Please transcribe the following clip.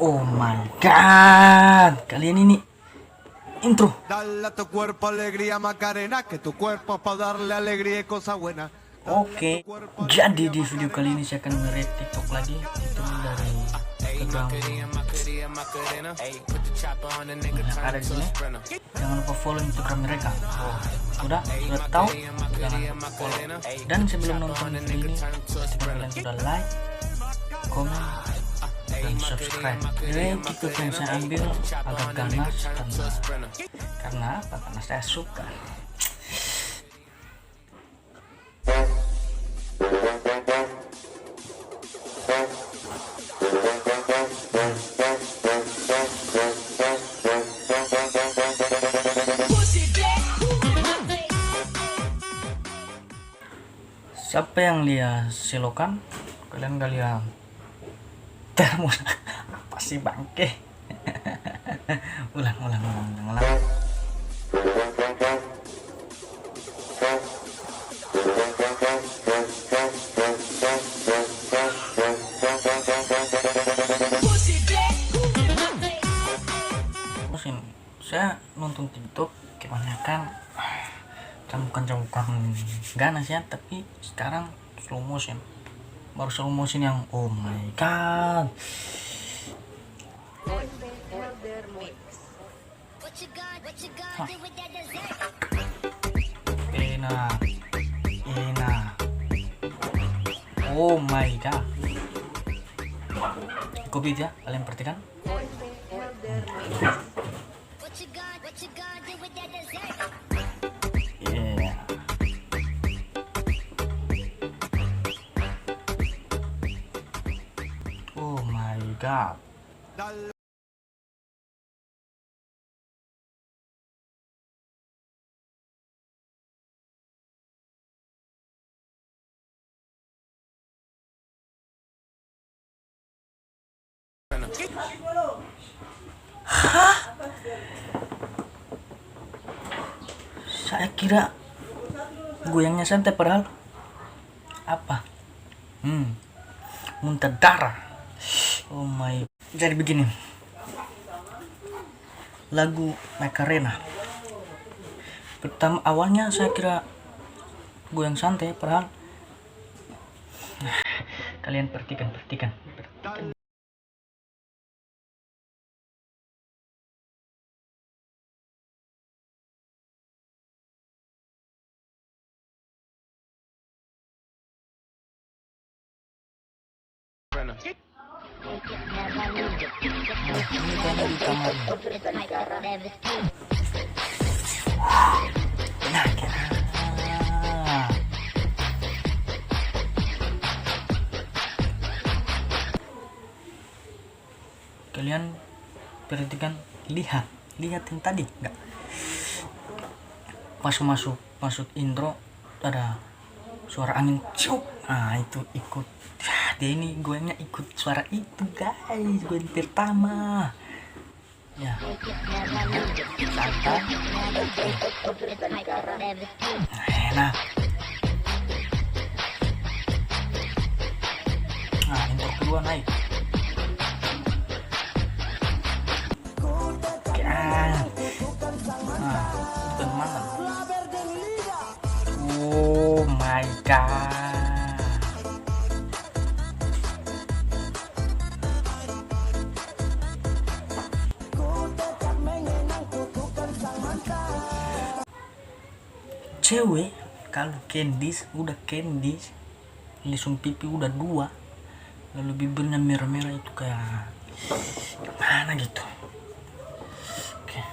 Oh my god, kalian ini intro. Dale a tu cuerpo alegría Macarena, que tu cuerpo es para darle alegría y cosas buenas. Oke, jadi di video kali ini saya akan nge-react TikTok lagi. Itu dari Instagram ada di sini. Jangan lupa follow Instagram mereka. Udah tahu? Jangan lupa follow. Dan sebelum nonton video ini, pastikan kalian sudah like, komen, dan subscribe. Jadi TikTok yang saya ambil agak ganas karena apa? Karena saya suka. Siapa yang lihat selokan? Kalian gak lihat termos? Apa sih bangke? ulang. Saya nonton TikTok kebanyakan cambukan ganas ya, tapi sekarang slow motion. Baru slow motion yang oh my god. Enak. Oh my god. Kopi ya, kalian perhatikan. Yeah. Oh my god. Hah? Saya kira goyangnya santai padahal apa? Muntah darah. Oh my. Jadi begini. Lagu Macarena. Pertama awalnya saya kira goyang santai padahal kalian perhatikan. Kalian perhatikan, lihat yang tadi enggak? Pas masuk intro ada suara angin ciup. Nah itu ikut. Dia ini goyangnya ikut suara itu guys, goyang pertama ya. Santai. Enak. Nah intro kedua naik. Nah bukan mana. Oh my god. Cewek kalau Candice lisung pipi udah 2, lalu bibirnya merah-merah itu kayak mana gitu. Oke.